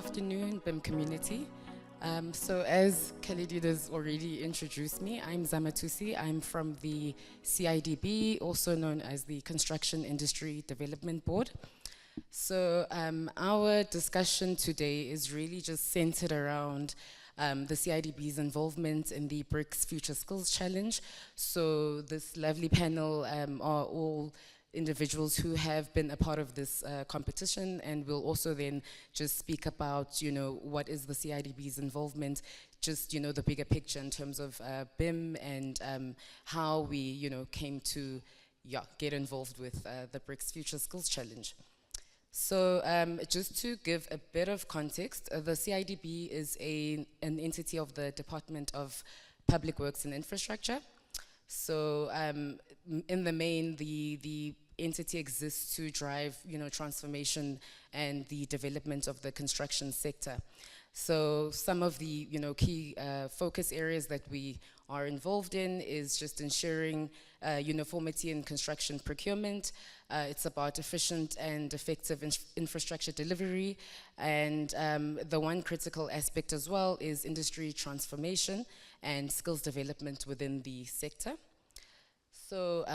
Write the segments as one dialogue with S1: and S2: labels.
S1: afternoon, BIM community. So as Khalid has already introduced me, I'm Zama Thusi. I'm from the CIDB, also known as the Construction Industry Development Board. So our discussion today is really just centered around the CIDB's involvement in the BRICS Future Skills Challenge. So this lovely panel are all individuals who have been a part of this competition, and we'll also then just speak about, what is the CIDB's involvement, just, the bigger picture in terms of BIM and how we, came to, get involved with the BRICS Future Skills Challenge. So just to give a bit of context, the CIDB is an entity of the Department of Public Works and Infrastructure. So in the main, the entity exists to drive, transformation and the development of the construction sector. So some of the, key focus areas that we are involved in is just ensuring uniformity in construction procurement. It's about efficient and effective infrastructure delivery. And the one critical aspect as well is industry transformation and skills development within the sector. So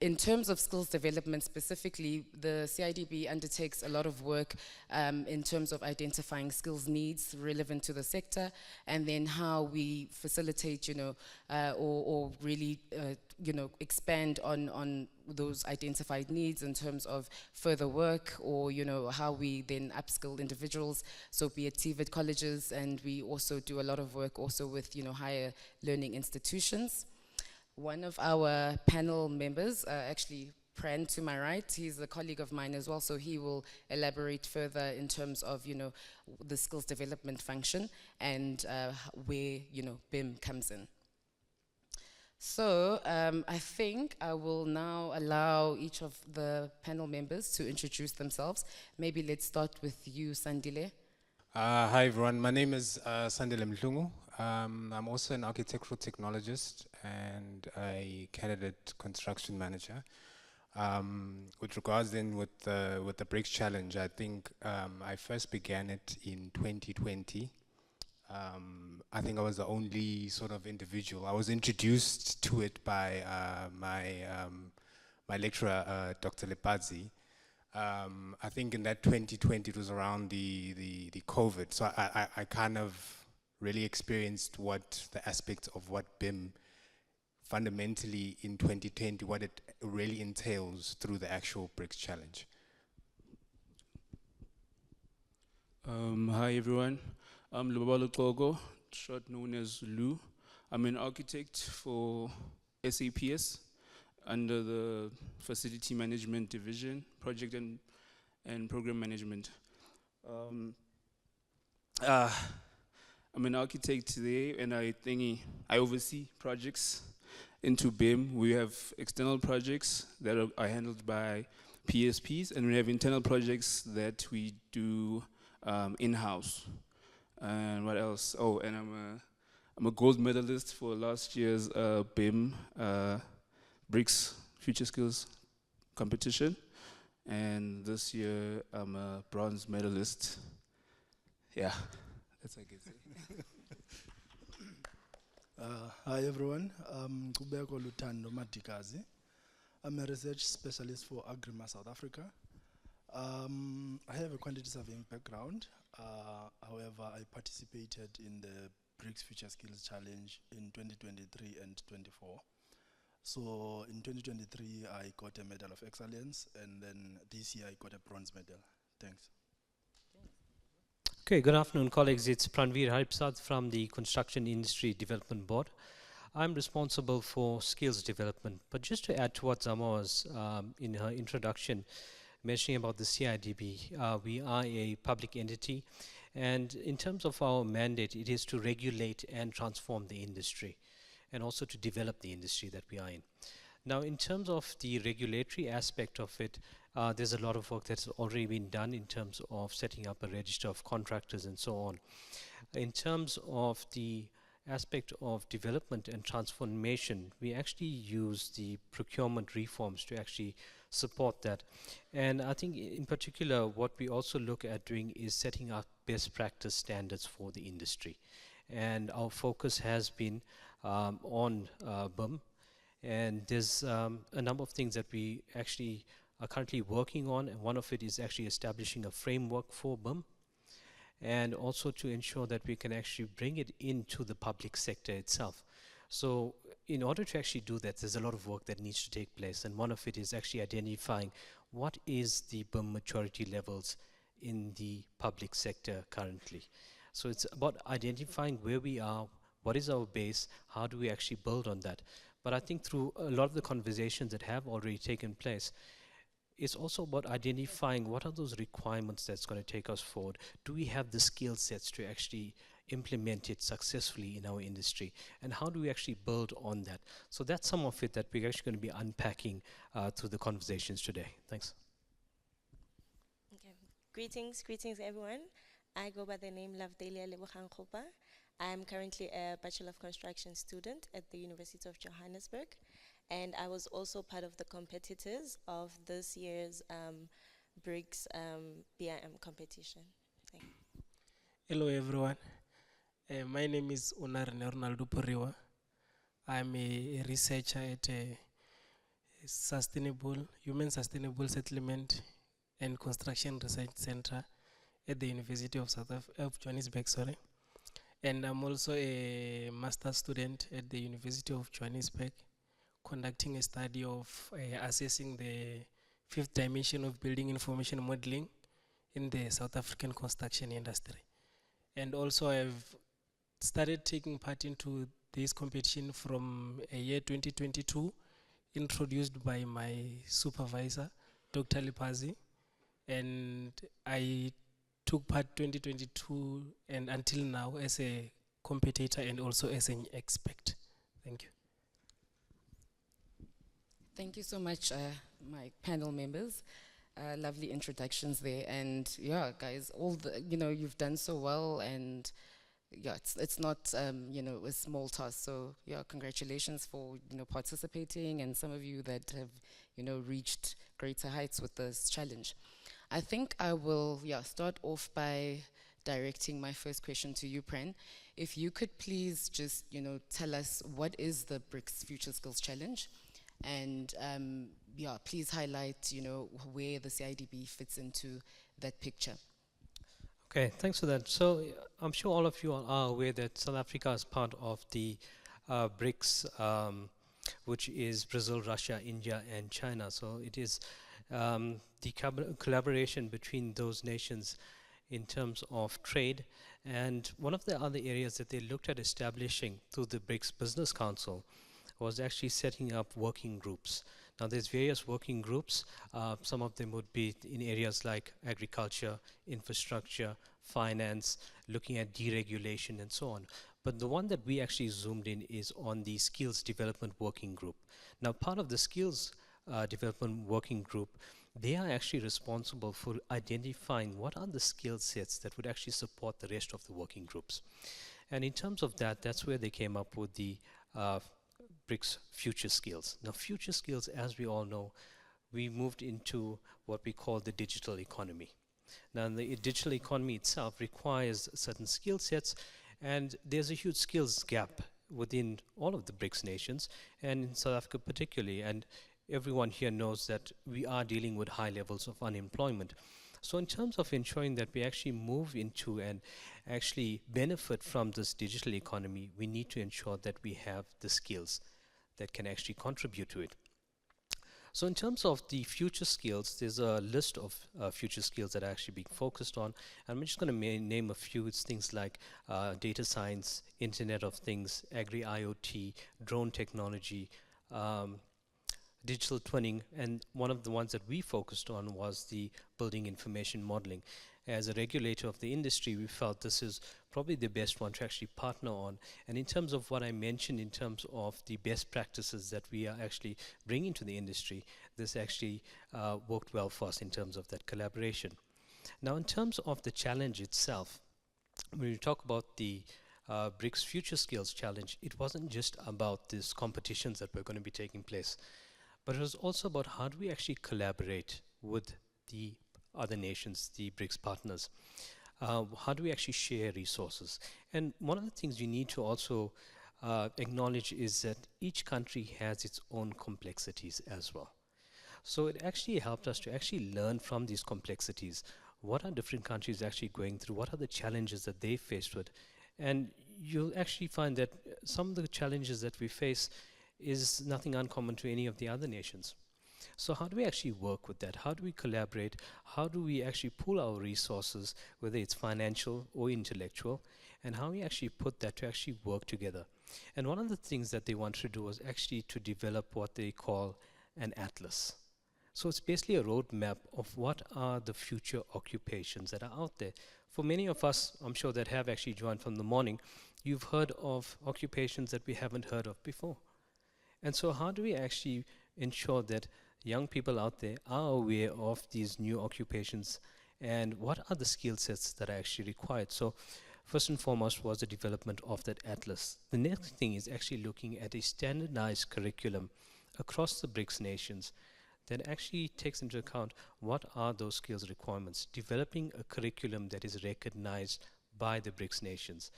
S1: in terms of skills development specifically, the CIDB undertakes a lot of work in terms of identifying skills needs relevant to the sector, and then how we facilitate, or really, expand on those identified needs in terms of further work, or, how we then upskill individuals, so be it TVET colleges, and we also do a lot of work also with, higher learning institutions. One of our panel members, actually Pran to my right, he's a colleague of mine as well, so he will elaborate further in terms of, the skills development function and where, BIM comes in. So I think I will now allow each of the panel members to introduce themselves. Maybe let's start with you, Sandile.
S2: Hi everyone, my name is Sandile Mhlungu. I'm also an architectural technologist and a candidate construction manager. With regards then with the BRICS Challenge, I think I first began it in 2020. I think I was the only sort of individual. I was introduced to it by my lecturer, Dr. Lepadzi. I think in that 2020, it was around the COVID. So I kind of really experienced what the aspects of what BIM fundamentally in 2020, what it really entails through the actual BRICS Challenge.
S3: Hi everyone, I'm Lubabalo Xoko, short known as Lu. I'm an architect for SAPS under the Facility Management Division, Project and Program Management. I'm an architect there, and I oversee projects into BIM. We have external projects that are handled by PSPs, and we have internal projects that we do in-house. And what else? Oh, and I'm a gold medalist for last year's BIM BRICS Future Skills competition, and this year I'm a bronze medalist. Yeah, that's what I can say.
S4: Hi everyone, I'm Nkcubeko Madikazi. I'm a research specialist for Agrima South Africa. I have a quantity surveying background. However, I participated in the BRICS Future Skills Challenge in 2023 and 24. So in 2023, I got a Medal of Excellence, and then this year I got a bronze medal. Thanks.
S5: Okay, good afternoon, colleagues. It's Pranveer Harriparsadh from the Construction Industry Development Board. I'm responsible for skills development, but just to add to what Zama was in her introduction, mentioning about the CIDB, we are a public entity, and in terms of our mandate, it is to regulate and transform the industry, and also to develop the industry that we are in. Now, in terms of the regulatory aspect of it, there's a lot of work that's already been done in terms of setting up a register of contractors and so on. In terms of the aspect of development and transformation, we actually use the procurement reforms to actually support that. And I think in particular, what we also look at doing is setting up best practice standards for the industry. And our focus has been on BIM. And there's a number of things that we actually are currently working on, and one of it is actually establishing a framework for BIM, and also to ensure that we can actually bring it into the public sector itself. So in order to actually do that, there's a lot of work that needs to take place, and one of it is actually identifying what is the BIM maturity levels in the public sector currently. So it's about identifying where we are, what is our base, how do we actually build on that. But I think through a lot of the conversations that have already taken place, it's also about identifying what are those requirements that's going to take us forward. Do we have the skill sets to actually implement it successfully in our industry? And how do we actually build on that? So that's some of it that we're actually going to be unpacking through the conversations today. Thanks.
S6: Okay. Greetings everyone. I go by the name Lovedelia Lebogang-Khopa. I'm currently a Bachelor of Construction student at the University of Johannesburg. And I was also part of the competitors of this year's BRICS BIM competition. Thank you.
S7: Hello everyone. My name is Ronaldo Phuriwa. I'm a researcher at a Human Sustainable Settlement and Construction Research Center at the University of Johannesburg, sorry. And I'm also a master's student at the University of Johannesburg, conducting a study of assessing the fifth dimension of building information modeling in the South African construction industry. And also I've started taking part into this competition from year 2022, introduced by my supervisor, Dr. Lipazi. And I took part 2022 and until now as a competitor and also as an expert. Thank you.
S1: Thank you so much, my panel members. Lovely introductions there, and yeah, guys, all the you've done so well, and yeah, it's not a small task. So yeah, congratulations for participating, and some of you that have reached greater heights with this challenge. I think I will start off by directing my first question to you, Pran. If you could please just tell us what is the BRICS Future Skills Challenge. And please highlight, where the CIDB fits into that picture.
S5: Okay, thanks for that. So I'm sure all of you are aware that South Africa is part of the BRICS, which is Brazil, Russia, India, and China. So it is the collaboration between those nations in terms of trade. And one of the other areas that they looked at establishing through the BRICS Business Council was actually setting up working groups. Now there's various working groups. Some of them would be in areas like agriculture, infrastructure, finance, looking at deregulation and so on. But the one that we actually zoomed in is on the skills development working group. Now part of the skills development working group, they are actually responsible for identifying what are the skill sets that would actually support the rest of the working groups. And in terms of that, that's where they came up with the BRICS Future Skills. Now future skills, as we all know, we moved into what we call the digital economy. Now the digital economy itself requires certain skill sets, and there's a huge skills gap within all of the BRICS nations, and in South Africa particularly, and everyone here knows that we are dealing with high levels of unemployment. So in terms of ensuring that we actually move into and actually benefit from this digital economy, we need to ensure that we have the skills that can actually contribute to it. So in terms of the future skills, there's a list of future skills that are actually being focused on. And I'm just going to name a few. It's things like data science, Internet of Things, agri-IoT, drone technology, digital twinning, and one of the ones that we focused on was the building information modeling. As a regulator of the industry, we felt this is probably the best one to actually partner on. And in terms of what I mentioned in terms of the best practices that we are actually bringing to the industry, this actually worked well for us in terms of that collaboration. Now in terms of the challenge itself, when we talk about the BRICS Future Skills Challenge, it wasn't just about these competitions that were going to be taking place, but it was also about how do we actually collaborate with the other nations, the BRICS partners. How do we actually share resources? And one of the things you need to also acknowledge is that each country has its own complexities as well. So it actually helped us to actually learn from these complexities. What are different countries actually going through? What are the challenges that they faced with? And you'll actually find that some of the challenges that we face is nothing uncommon to any of the other nations. So how do we actually work with that? How do we collaborate? How do we actually pool our resources, whether it's financial or intellectual, and how we actually put that to actually work together? And one of the things that they wanted to do was actually to develop what they call an atlas. So it's basically a roadmap of what are the future occupations that are out there. For many of us, I'm sure, that have actually joined from the morning, you've heard of occupations that we haven't heard of before. And so how do we actually ensure that young people out there are aware of these new occupations and what are the skill sets that are actually required? So first and foremost was the development of that atlas. The next thing is actually looking at a standardized curriculum across the BRICS nations that actually takes into account what are those skills requirements, developing a curriculum that is recognized by the BRICS nations.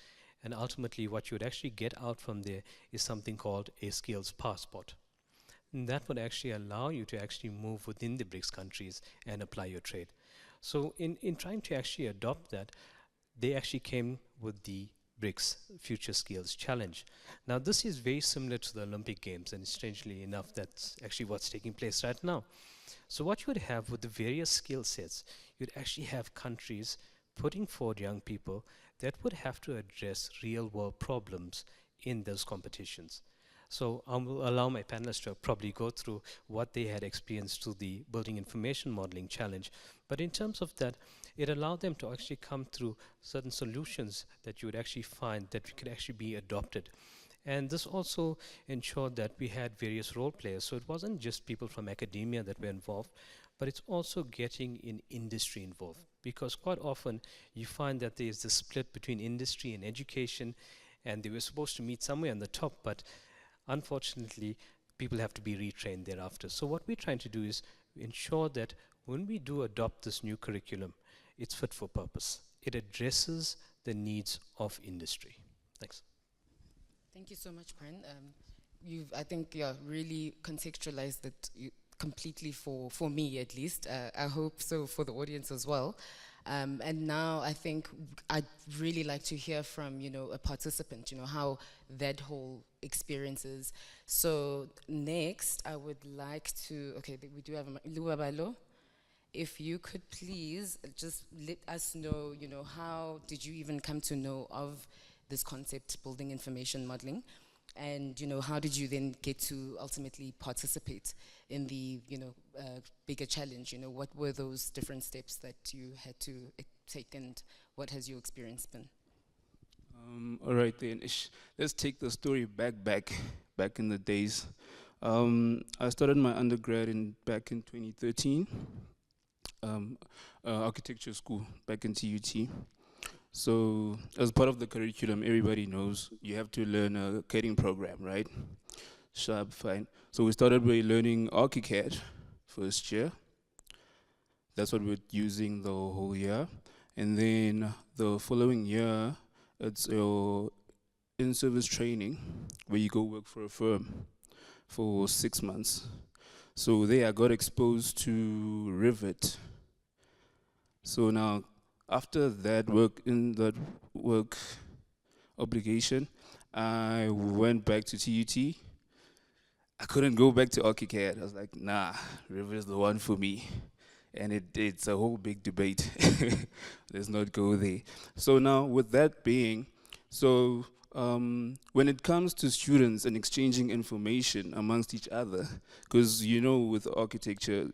S5: And ultimately what you would actually get out from there is something called a skills passport. And that would actually allow you to actually move within the BRICS countries and apply your trade. So in trying to actually adopt that, they actually came with the BRICS Future Skills Challenge. Now this is very similar to the Olympic Games, and strangely enough that's actually what's taking place right now. So what you would have with the various skill sets, you'd actually have countries putting forward young people that would have to address real world problems in those competitions. So I will allow my panelists to probably go through what they had experienced through the Building Information Modeling Challenge. But in terms of that, it allowed them to actually come through certain solutions that you would actually find that could actually be adopted. And this also ensured that we had various role players. So it wasn't just people from academia that were involved, but it's also getting in industry involved. Because quite often you find that there's this split between industry and education, and they were supposed to meet somewhere on the top, but unfortunately, people have to be retrained thereafter. So what we're trying to do is ensure that when we do adopt this new curriculum, it's fit for purpose. It addresses the needs of industry. Thanks.
S1: Thank you so much, Pran. You've, I think, really contextualized it completely for me, at least. I hope so for the audience as well. And now I think I'd really like to hear from, a participant, how that whole experience is. So next, I would like to, okay, we do have Lubabalo. If you could please just let us know, how did you even come to know of this concept, building information modeling? And, how did you then get to ultimately participate in the, bigger challenge? What were those different steps that you had to take, and what has your experience been?
S3: All right then, let's take the story back in the days. I started my undergrad back in 2013, architecture school back in TUT. So as part of the curriculum, everybody knows you have to learn a CADing program, right? Sharp, fine. So we started by learning ArchiCAD first year. That's what we're using the whole year. And then the following year, it's your in-service training where you go work for a firm for 6 months. So there I got exposed to Rivet. So now, after that work obligation, I went back to TUT. I couldn't go back to ArchiCAD. I was like, nah, Rivet is the one for me. And it's a whole big debate. Let's not go there. So now, with that being, when it comes to students and exchanging information amongst each other, because with architecture,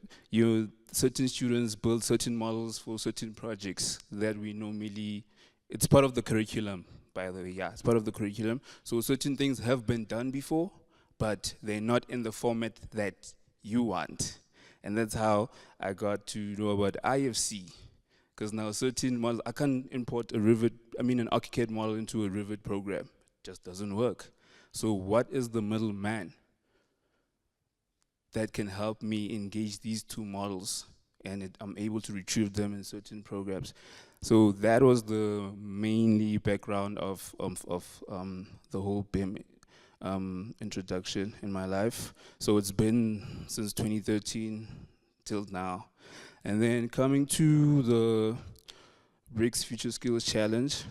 S3: certain students build certain models for certain projects that we normally, it's part of the curriculum, by the way, it's part of the curriculum. So certain things have been done before, but they're not in the format that you want. And that's how I got to know about IFC. Because now certain models, I can't import an ArchiCAD model into a Rivet program. It just doesn't work. So what is the middleman? that can help me engage these two models, and I'm able to retrieve them in certain programs. So that was the mainly background of the whole BIM introduction in my life. So it's been since 2013 till now. And then coming to the BRICS Future Skills Challenge,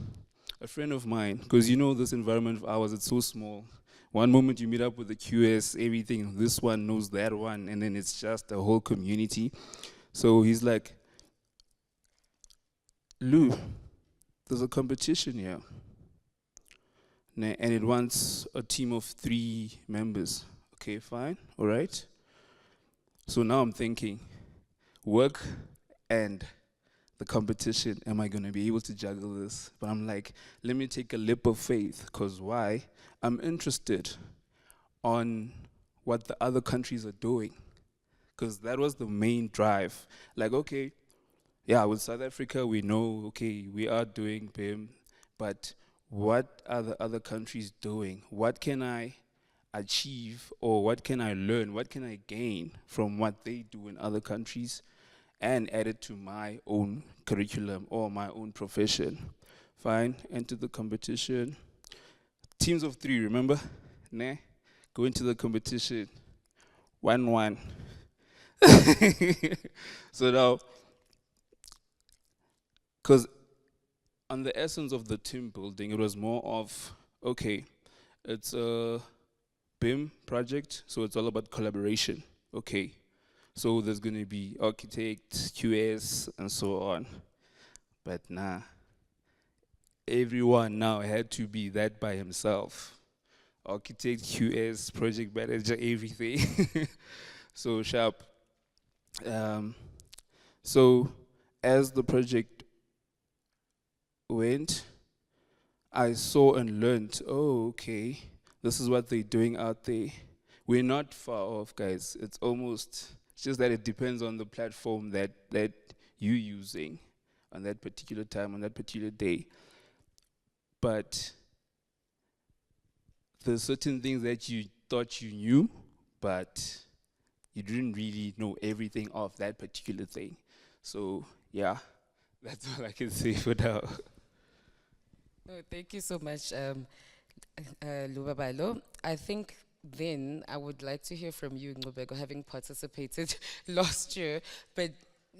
S3: a friend of mine, because you know this environment of ours, it's so small. One moment you meet up with the QS, everything, this one knows that one, and then it's just a whole community. So he's like, Lou, there's a competition here. And it wants a team of 3 members. Okay, fine, all right. So now I'm thinking, work and the competition, am I gonna be able to juggle this? But I'm like, let me take a leap of faith, because why? I'm interested on what the other countries are doing, because that was the main drive. Like, okay, yeah, with South Africa, we know, okay, we are doing BIM, but what are the other countries doing? What can I achieve, or what can I learn? What can I gain from what they do in other countries and add it to my own curriculum or my own profession? Fine, enter the competition. Teams of 3, remember? Nah, go into the competition. 1-1. So now, because on the essence of the team building, it was more of, okay, it's a BIM project, so it's all about collaboration. Okay, so there's going to be architects, QS, and so on. But nah, everyone now had to be that by himself. Architect, QS, project manager, everything. So sharp. So as the project went, I saw and learned, oh, okay, this is what they're doing out there. We're not far off, guys. It's just that it depends on the platform that you're using on that particular time, on that particular day. But there's certain things that you thought you knew, but you didn't really know everything of that particular thing. So yeah, that's all I can say for now.
S1: Oh, thank you so much, Lubabalo. I think then I would like to hear from you, Nkcubeko, having participated last year. But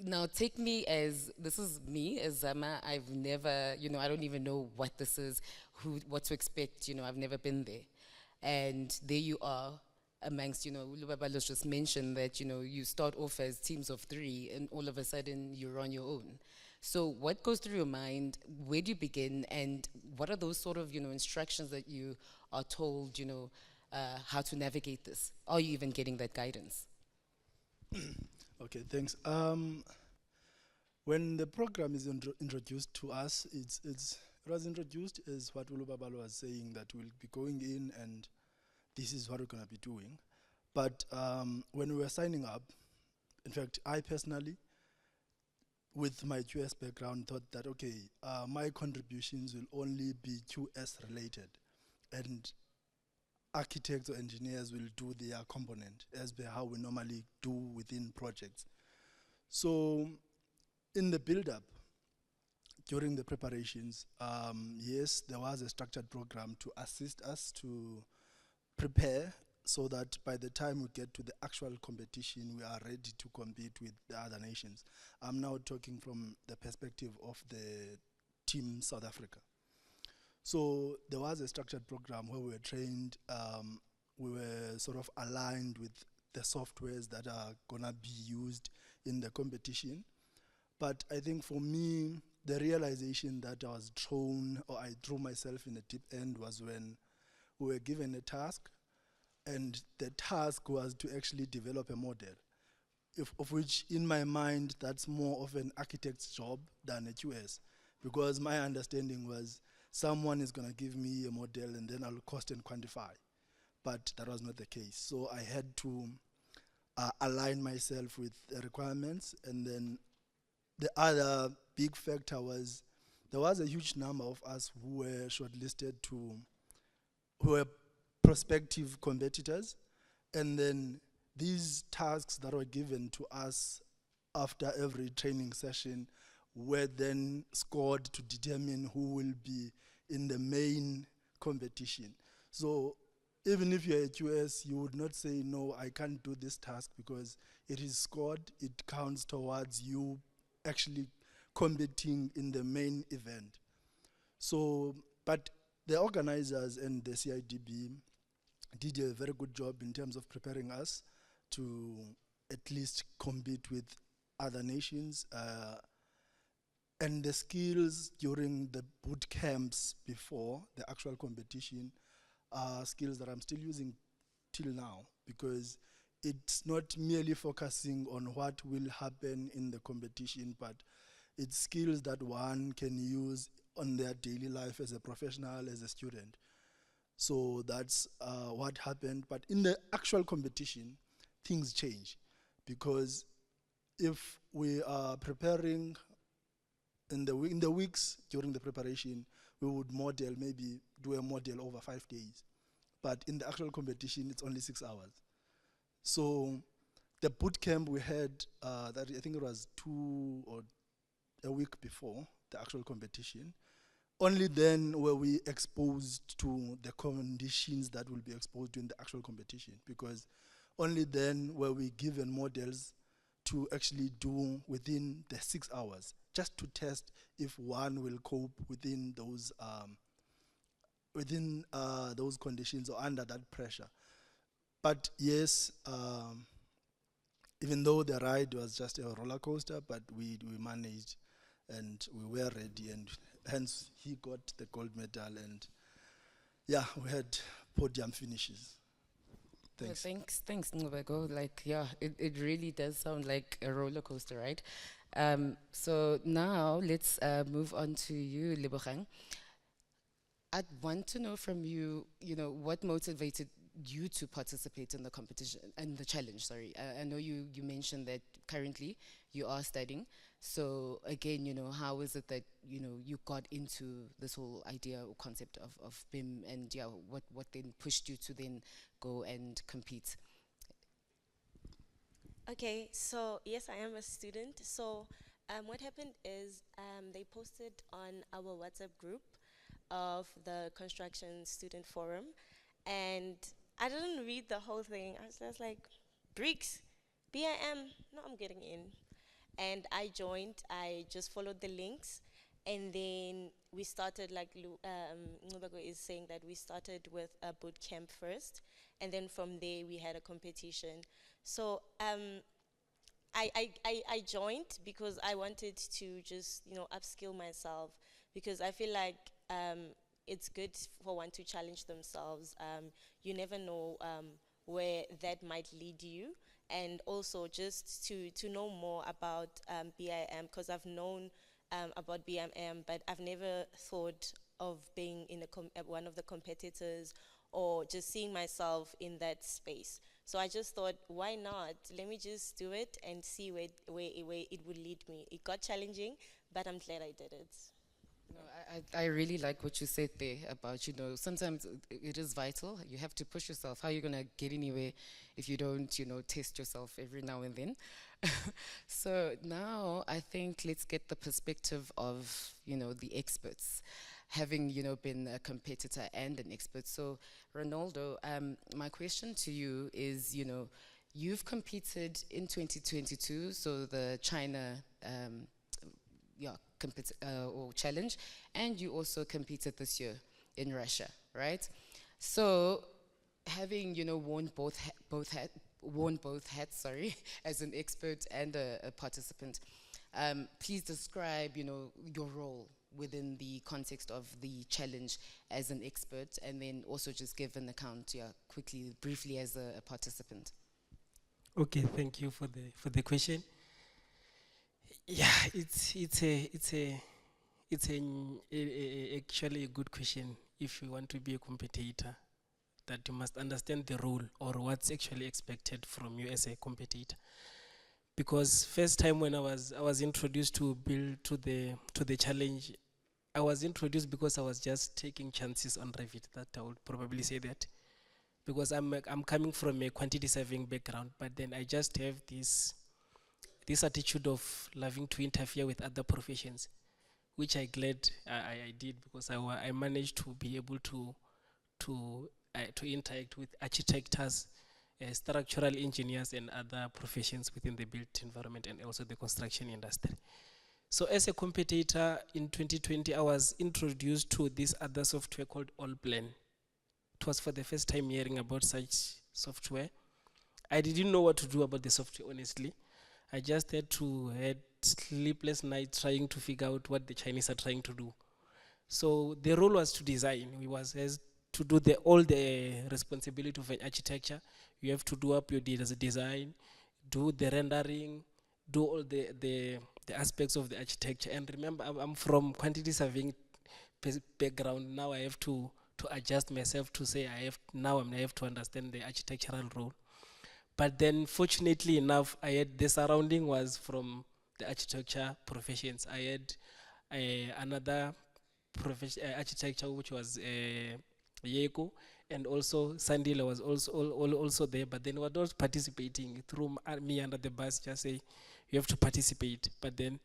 S1: now take me as, this is me as Zama. I've never, I don't even know what this is, what to expect, I've never been there. And there you are amongst, Lubabalo's just mentioned that, you start off as teams of 3 and all of a sudden you're on your own. So what goes through your mind? Where do you begin? And what are those sort of, instructions that you are told, how to navigate this? Are you even getting that guidance?
S4: Okay, thanks. When the program is introduced to us, it was introduced as what Lubabalo was saying, that we'll be going in and this is what we're going to be doing. But when we were signing up, in fact, I personally, with my QS background, thought that, okay, my contributions will only be QS related, and architects or engineers will do their component as per how we normally do within projects. So in the build-up, during the preparations, yes, there was a structured program to assist us to prepare so that by the time we get to the actual competition, we are ready to compete with the other nations. I'm now talking from the perspective of the team South Africa. So there was a structured program where we were trained, we were sort of aligned with the softwares that are gonna be used in the competition. But I think for me, the realization that I was thrown, or I threw myself in the deep end, was when we were given a task, and the task was to actually develop a model, of which in my mind that's more of an architect's job than a QS, because my understanding was someone is going to give me a model and then I'll cost and quantify, but that was not the case. So I had to align myself with the requirements. And then the other big factor was there was a huge number of us who were shortlisted who were prospective competitors, and then these tasks that were given to us after every training session were then scored to determine who will be in the main competition. So even if you're a QS, you would not say, no, I can't do this task because it is scored, it counts towards you actually competing in the main event. So, but the organizers and the CIDB did a very good job in terms of preparing us to at least compete with other nations. And the skills during the boot camps before the actual competition are skills that I'm still using till now, because it's not merely focusing on what will happen in the competition, but it's skills that one can use on their daily life as a professional, as a student. So that's what happened. But in the actual competition, things change, because if we are preparing in the weeks during the preparation, we would model, maybe do a model over 5 days. But in the actual competition, it's only 6 hours. So the boot camp we had, that I think it was 2 or a week before the actual competition, only then were we exposed to the conditions that will be exposed in the actual competition, because only then were we given models to actually do within the 6 hours, just to test if one will cope within those conditions or under that pressure. But yes, even though the ride was just a roller coaster, but we managed and we were ready, and hence he got the gold medal, and yeah, we had podium finishes. Thanks.
S1: Well, thanks, Nkcubeko. Like, yeah, it really does sound like a roller coaster, right? So now let's move on to you, Lebogang. I'd want to know from you, what motivated you to participate in the competition and the challenge, sorry. I know you mentioned that currently you are studying. So again, how is it that, you got into this whole idea or concept of BIM, and yeah, what then pushed you to then go and compete?
S6: Okay, so yes, I am a student. So what happened is they posted on our WhatsApp group of the construction student forum, and I didn't read the whole thing. I was just like, BRICS, BIM, no, I'm getting in. And I joined, I just followed the links, and then we started, like Nkcubeko is saying, that we started with a boot camp first, and then from there we had a competition. So I joined because I wanted to just, upskill myself, because I feel like it's good for one to challenge themselves. You never know where that might lead you. And also just to know more about BIM, because I've known about BIM, but I've never thought of being in one of the competitors, or just seeing myself in that space. So I just thought, why not? Let me just do it and see where it would lead me. It got challenging, but I'm glad I did it.
S1: No, I really like what you said there about, sometimes it is vital. You have to push yourself. How are you going to get anywhere if you don't, test yourself every now and then? So now I think let's get the perspective of, the experts, having, been a competitor and an expert. So Ronaldo, my question to you is, you've competed in 2022, so the China or challenge, and you also competed this year in Russia, right? So having worn both hats, sorry, as an expert and a participant, please describe your role within the context of the challenge as an expert, and then also just give an account, quickly, briefly, as a participant.
S7: Okay, thank you for the question. Yeah, it's actually a good question. If you want to be a competitor, that you must understand the role or what's actually expected from you as a competitor. Because first time when I was introduced to the challenge, I was introduced because I was just taking chances on Revit. That I would probably say that, because I'm coming from a quantity surveying background, but then I just have this attitude of loving to interfere with other professions, which I glad I did, because I managed to be able to interact with architects, structural engineers, and other professions within the built environment and also the construction industry. So as a competitor in 2020, I was introduced to this other software called Allplan. It was for the first time hearing about such software. I didn't know what to do about the software, honestly. I just had sleepless nights trying to figure out what the Chinese are trying to do. So the role was to design. To do all the responsibility of an architecture. You have to do up your design, do the rendering, do all the aspects of the architecture. And remember, I'm from quantity surveying background. Now I have to adjust myself to say I have to understand the architectural role. But then, fortunately enough, the surrounding was from the architecture professions. I had another architecture which was Xoko, and also Sandila was also there, but then we were not participating. Through me under the bus, just say you have to participate. But then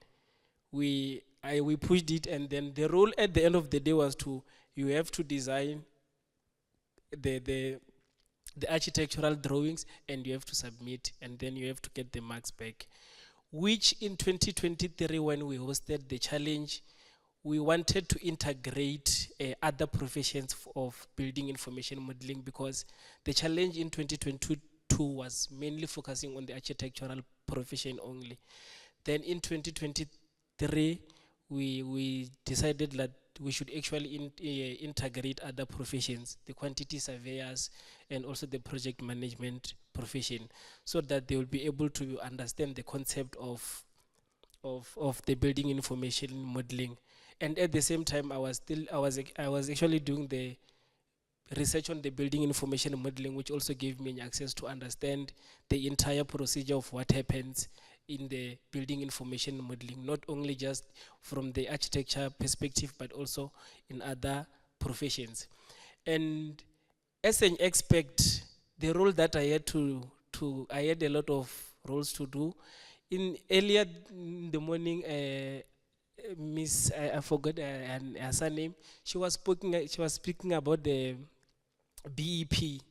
S7: we pushed it, and then the role at the end of the day was you have to design the architectural drawings, and you have to submit, and then you have to get the marks back. Which in 2023, when we hosted the challenge, we wanted to integrate other professions of building information modeling, because the challenge in 2022 was mainly focusing on the architectural profession only. Then in 2023, we decided that we should actually integrate other professions, the quantity surveyors and also the project management profession, so that they will be able to understand the concept of the building information modeling. And at the same time, I was actually doing the research on the building information modeling, which also gave me access to understand the entire procedure of what happens in the building information modeling, not only just from the architecture perspective, but also in other professions. And as an expert, the role that I had a lot of roles to do. Earlier in the morning, Miss, I forgot her surname. She was speaking about the BEP.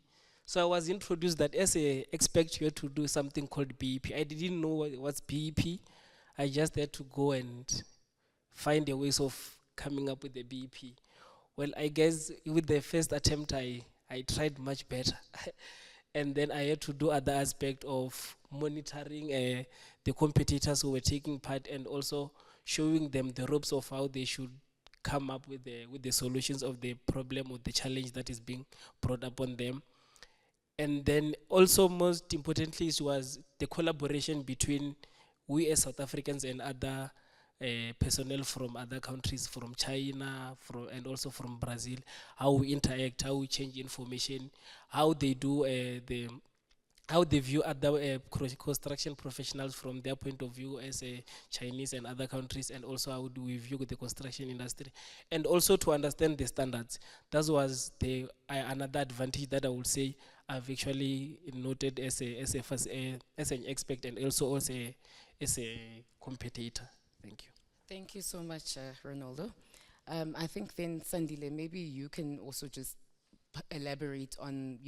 S7: So I was introduced that as an expert, you had to do something called BEP. I didn't know what's BEP. I just had to go and find a ways of coming up with the BEP. Well, I guess with the first attempt, I tried much better. And then I had to do other aspect of monitoring the competitors who were taking part, and also showing them the ropes of how they should come up with the solutions of the problem or the challenge that is being brought upon them. And then also, most importantly, it was the collaboration between we as South Africans and other personnel from other countries, from China, and also from Brazil, how we interact, how we change information, how they do how they view other construction professionals from their point of view as Chinese and other countries, and also how do we view the construction industry, and also to understand the standards. That was another advantage that I would say I've actually noted as an expert, and also as a competitor. Thank you.
S1: Thank you so much, Ronaldo. I think then, Sandile, maybe you can also just elaborate on,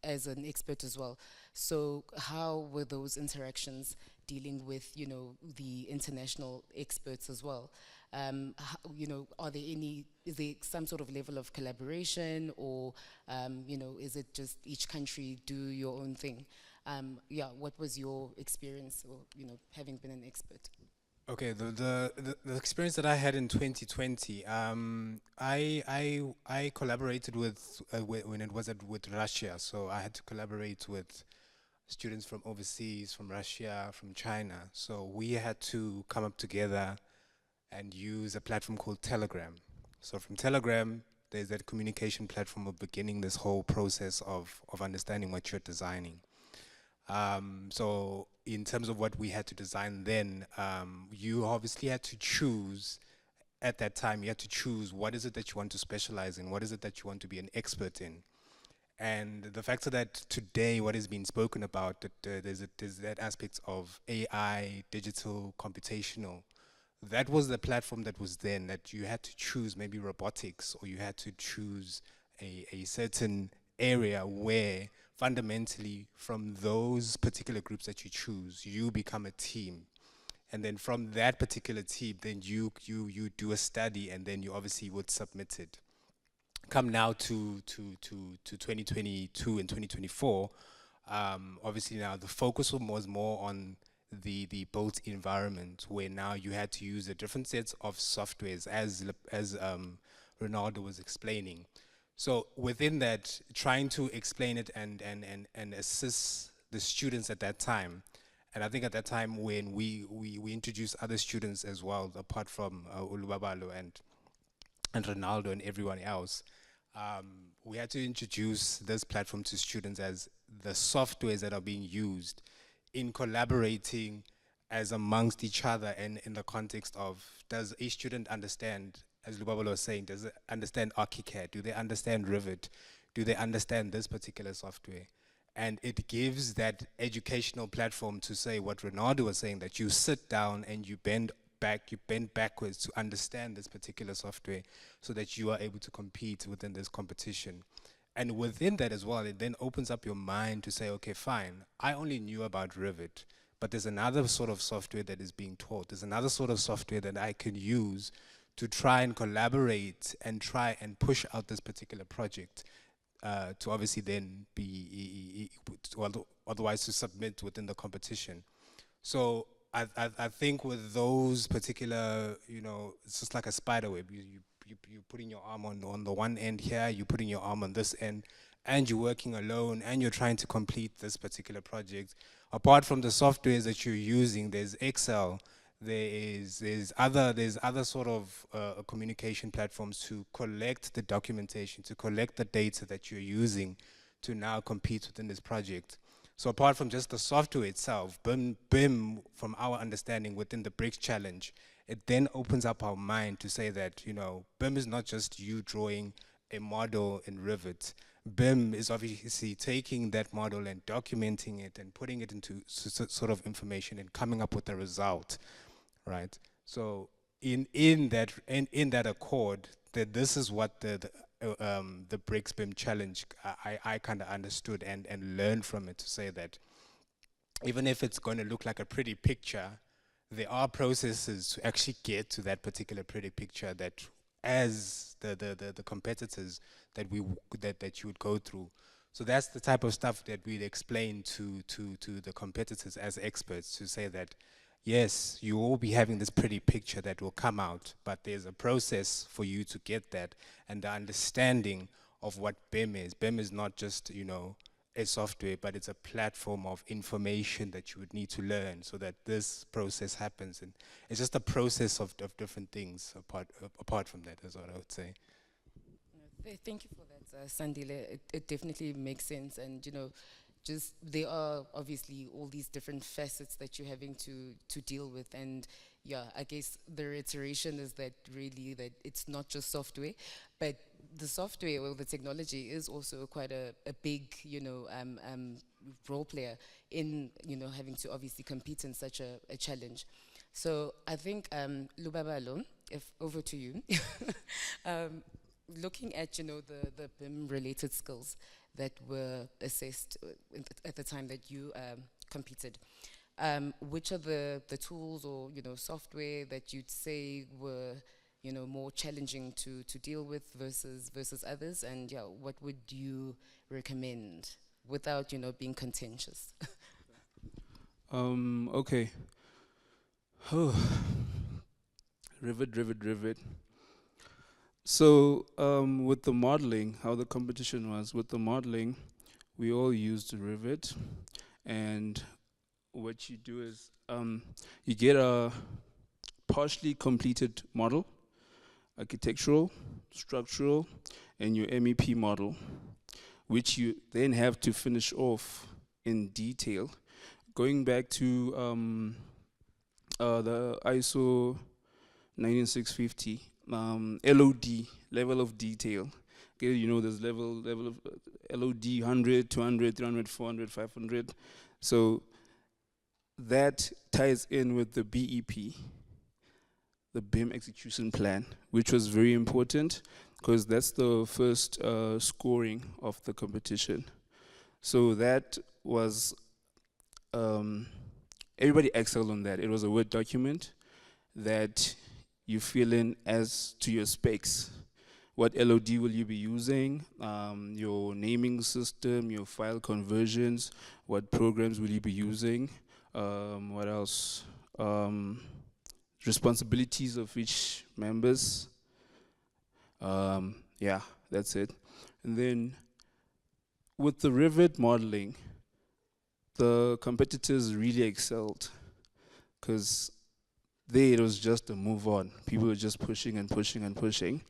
S1: as an expert as well. So how were those interactions dealing with, the international experts as well? Is there some sort of level of collaboration, or, is it just each country do your own thing? What was your experience, or, having been an expert?
S2: Okay, the experience that I had in 2020, I collaborated with when it was with Russia. So I had to collaborate with students from overseas, from Russia, from China. So we had to come up together and use a platform called Telegram. So from Telegram, there's that communication platform of beginning this whole process of understanding what you're designing. So in terms of what we had to design then, you obviously had to choose, at that time, you had to choose what is it that you want to specialize in, what is it that you want to be an expert in. And the fact that today what is being spoken about, that there's that aspect of AI, digital, computational, that was the platform that was then, that you had to choose maybe robotics, or you had to choose a certain area where fundamentally from those particular groups that you choose, you become a team. And then from that particular team, then you do a study, and then you obviously would submit it. Come now to 2022 and 2024, obviously now the focus was more on the built environment, where now you had to use a different sets of softwares, as Ronaldo was explaining. So within that, trying to explain it and assist the students at that time. And I think at that time when we introduced other students as well, apart from Lubabalo and Ronaldo and everyone else, we had to introduce this platform to students as the softwares that are being used in collaborating as amongst each other, and in the context of, does a student understand, as Lubabalo was saying, does it understand ArchiCAD? Do they understand Revit? Do they understand this particular software? And it gives that educational platform to say what Ronaldo was saying, that you sit down and you bend backwards to understand this particular software, so that you are able to compete within this competition. And within that as well, it then opens up your mind to say, okay, fine, I only knew about Revit, but there's another sort of software that is being taught. There's another sort of software that I can use to try and collaborate and try and push out this particular project, to obviously then be, otherwise to submit within the competition. So I think with those particular, it's just like a spider web. You're putting your arm on the one end here, you're putting your arm on this end, and you're working alone, and you're trying to complete this particular project. Apart from the softwares that you're using, there's Excel, there's other sort of communication platforms to collect the documentation, to collect the data that you're using to now compete within this project. So apart from just the software itself, BIM, from our understanding within the BRICS challenge, it then opens up our mind to say that, BIM is not just you drawing a model in Revit. BIM is obviously taking that model and documenting it and putting it into sort of information and coming up with a result, right? So in that accord, that this is what the BRICS BIM challenge, I kind of understood and learned from it, to say that even if it's going to look like a pretty picture, there are processes to actually get to that particular pretty picture, that as the competitors that you would go through. So that's the type of stuff that we'd explain to the competitors as experts, to say that yes, you will be having this pretty picture that will come out, but there's a process for you to get that, and the understanding of what BIM is. BIM is not just, a software, but it's a platform of information that you would need to learn so that this process happens. And it's just a process of different things apart from that, is what I would say.
S1: Thank you for that, Sandile. It definitely makes sense, and just there are obviously all these different facets that you're having to deal with, and yeah, I guess the reiteration is that really that it's not just software, but the software or the technology is also quite a big role player in having to obviously compete in such a challenge. So I think Lubabalo, if over to you. Looking at the BIM-related skills that were assessed at the time that you competed, which are the tools or software that you'd say were more challenging to deal with versus others, and yeah, what would you recommend without being contentious?
S3: Okay. Rivet. So with the modeling, how the competition was, with the modeling, we all used Revit, and what you do is you get a partially completed model, architectural, structural, and your MEP model, which you then have to finish off in detail. Going back to the ISO 19650, LOD, level of detail, Okay, you know, there's level of LOD 100, 200, 300, 400, 500. So that ties in with the BEP, the BIM execution plan, which was very important because that's the first scoring of the competition. So that was, everybody excelled on that. It was a Word document that you fill in as to your specs. What LOD will you be using, your naming system, your file conversions, what programs will you be using, what else? Responsibilities of each members. Yeah, that's it. And then with the Rivet modeling, the competitors really excelled because there it was just a move on. People were just pushing and pushing and pushing.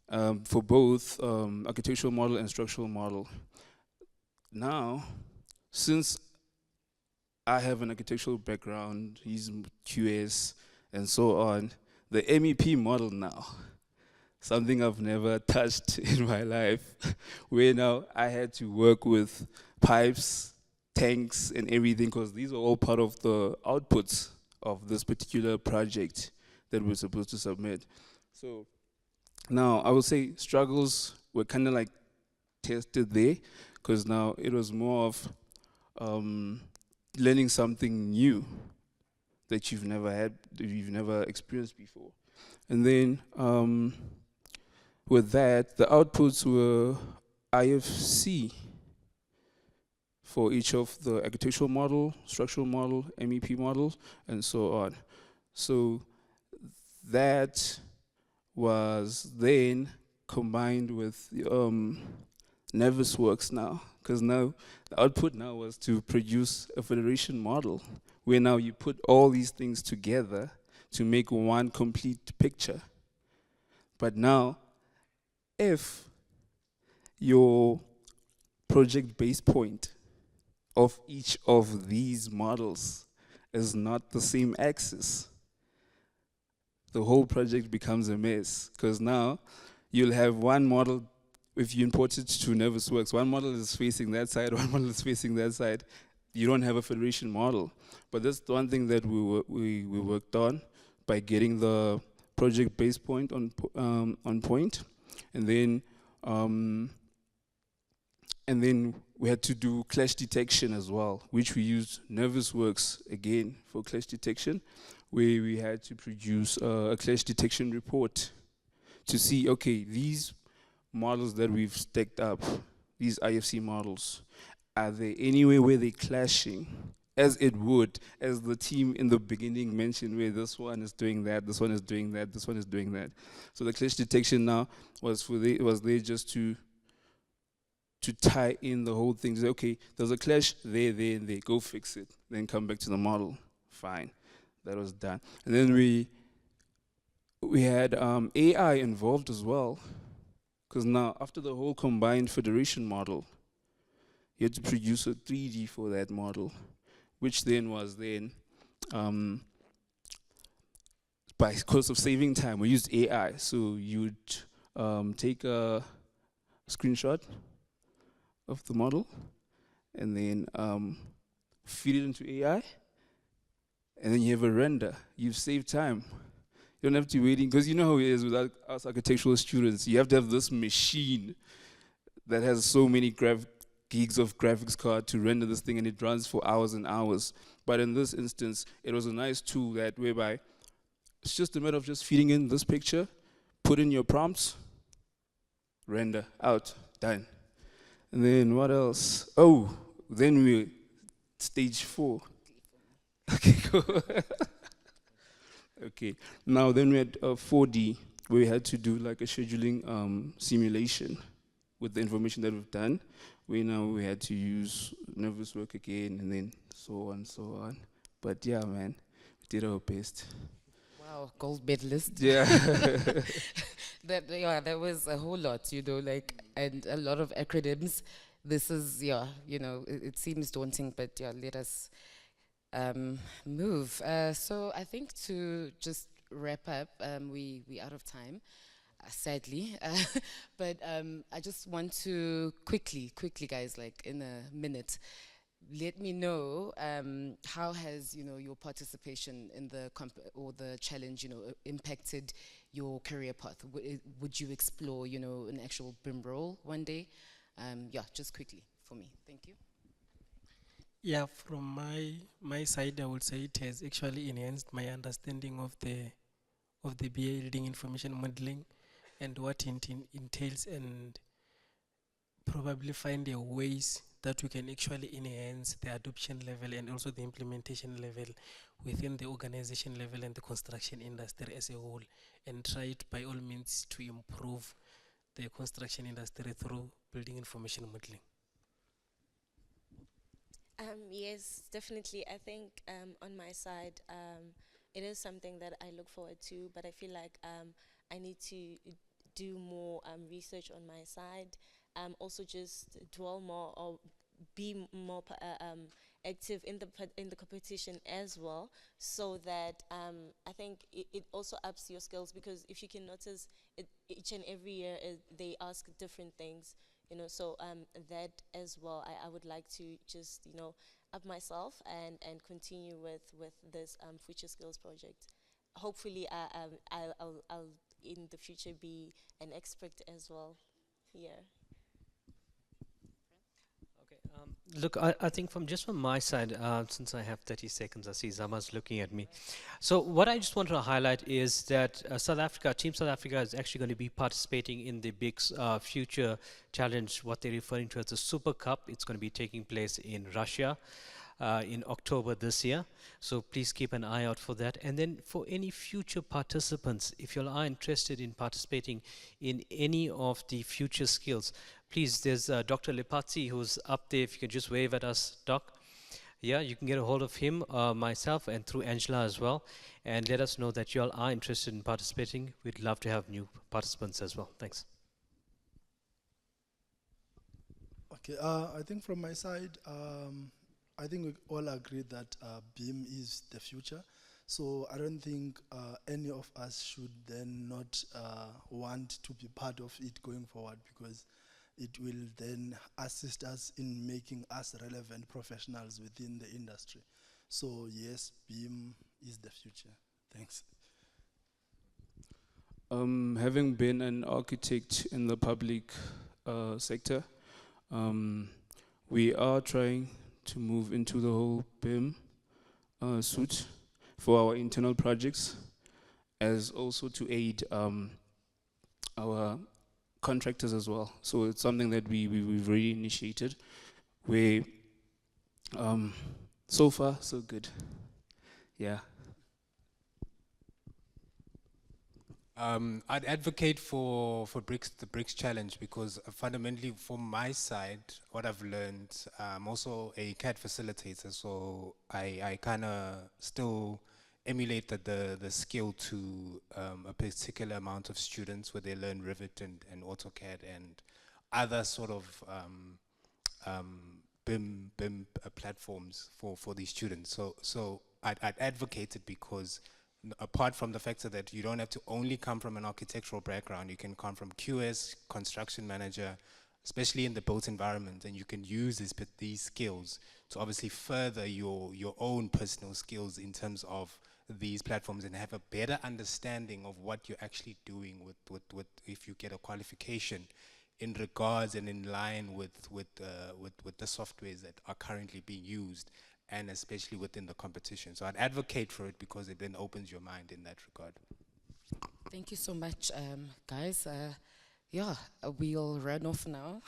S3: For both architectural model and structural model. Now, since I have an architectural background, he's QS, and so on, the MEP model now, something I've never touched in my life, where now I had to work with pipes, tanks, and everything, because these are all part of the outputs of this particular project that we're supposed to submit. So now I would say struggles were kind of like tested there, because now it was more of learning something new that you've never had, that you've never experienced before. And then with that, the outputs were IFC for each of the architectural model, structural model, MEP models, and so on. So that was then combined with Navisworks now, because now the output now was to produce a federation model, where now you put all these things together to make one complete picture. But now, if your project base point of each of these models is not the same axis, the whole project becomes a mess, because now you'll have one model. If you import it to Navisworks, one model is facing that side, one model is facing that side. You don't have a federation model. But that's the one thing that we worked on by getting the project base point on point, and then we had to do clash detection as well, which we used Navisworks again for clash detection, where we had to produce a clash detection report to see, okay, these models that we've stacked up, these IFC models, are there anywhere where they're clashing, as it would, as the team in the beginning mentioned, where this one is doing that, this one is doing that, this one is doing that. So the clash detection now was there just to tie in the whole thing. Say, okay, there's a clash there, and there, go fix it. Then come back to the model. Fine, that was done. And then we had AI involved as well, because now after the whole combined federation model, you had to produce a 3D for that model, which then was by course of saving time, we used AI. So you'd take a screenshot of the model and then feed it into AI, and then you have a render. You've saved time. You don't have to waiting, because you know how it is with us architectural students. You have to have this machine that has so many gigs of graphics card to render this thing, and it runs for hours and hours. But in this instance, it was a nice tool that whereby it's just a matter of just feeding in this picture, put in your prompts, render, out, done. And then what else? Oh, then we stage 4. Okay, cool. Okay, now then we had 4D, where we had to do like a scheduling simulation with the information that we've done. We had to use Navisworks again, and then so on, so on. But yeah, man, we did our best.
S1: Wow, gold medalist.
S3: Yeah.
S1: That was a whole lot, and a lot of acronyms. This is, it seems daunting, but yeah, let us move. So I think to just wrap up, we out of time. sadly. But I just want to quickly, guys, like in a minute, let me know how has your participation in the or the challenge impacted your career path. Would you explore an actual BIM role one day? Yeah, just quickly for me. Thank you.
S7: Yeah, from my side, I would say it has actually enhanced my understanding of the building information modeling and what it entails, and probably find a ways that we can actually enhance the adoption level and also the implementation level within the organization level and the construction industry as a whole, and try it by all means to improve the construction industry through building information modeling.
S6: Yes, definitely. I think on my side, it is something that I look forward to, but I feel like I need to do more research on my side. Also, just dwell more or be more active in the competition as well, so that I think it also ups your skills, because if you can notice, each and every year they ask different things. So that as well, I would like to just up myself and continue with this future skills project. Hopefully, I'll in the future be an expert as well here.
S5: Look, I think from my side, since I have 30 seconds, I see Zama's looking at me. So what I just want to highlight is that Team South Africa is actually going to be participating in the BRICS Future Challenge, what they're referring to as the Super Cup. It's going to be taking place in Russia in October this year. So please keep an eye out for that. And then for any future participants, if you are interested in participating in any of the future skills, please, there's Dr. Lipatsi who's up there. If you can just wave at us, Doc. Yeah, you can get a hold of him, myself, and through Angela as well. And let us know that you all are interested in participating. We'd love to have new participants as well. Thanks.
S4: Okay, I think from my side, I think we all agree that BIM is the future. So I don't think any of us should then not want to be part of it going forward, because it will then assist us in making us relevant professionals within the industry. So yes, BIM is the future. Thanks.
S3: Having been an architect in the public sector, we are trying to move into the whole BIM suite for our internal projects, as also to aid our contractors as well. So it's something that we've already initiated, where so far so good. Yeah.
S2: I'd advocate for the BRICS challenge, because fundamentally from my side, what I've learned, I'm also a CAD facilitator, so I kind of still emulate the skill to a particular amount of students, where they learn Revit and AutoCAD and other sort of BIM platforms for these students. So I'd advocate it, because apart from the fact that you don't have to only come from an architectural background, you can come from QS, construction manager, especially in the built environment, and you can use these skills to obviously further your own personal skills in terms of these platforms, and have a better understanding of what you're actually doing with if you get a qualification in regards and in line with the softwares that are currently being used, and especially within the competition. So I'd advocate for it, because it then opens your mind in that regard.
S1: Thank you so much, guys. Yeah, we'll run off now.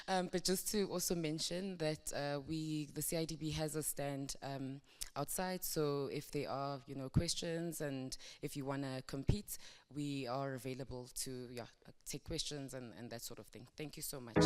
S1: But just to also mention that the CIDB has a stand outside, so if there are questions, and if you want to compete, we are available to take questions and that sort of thing. Thank you so much.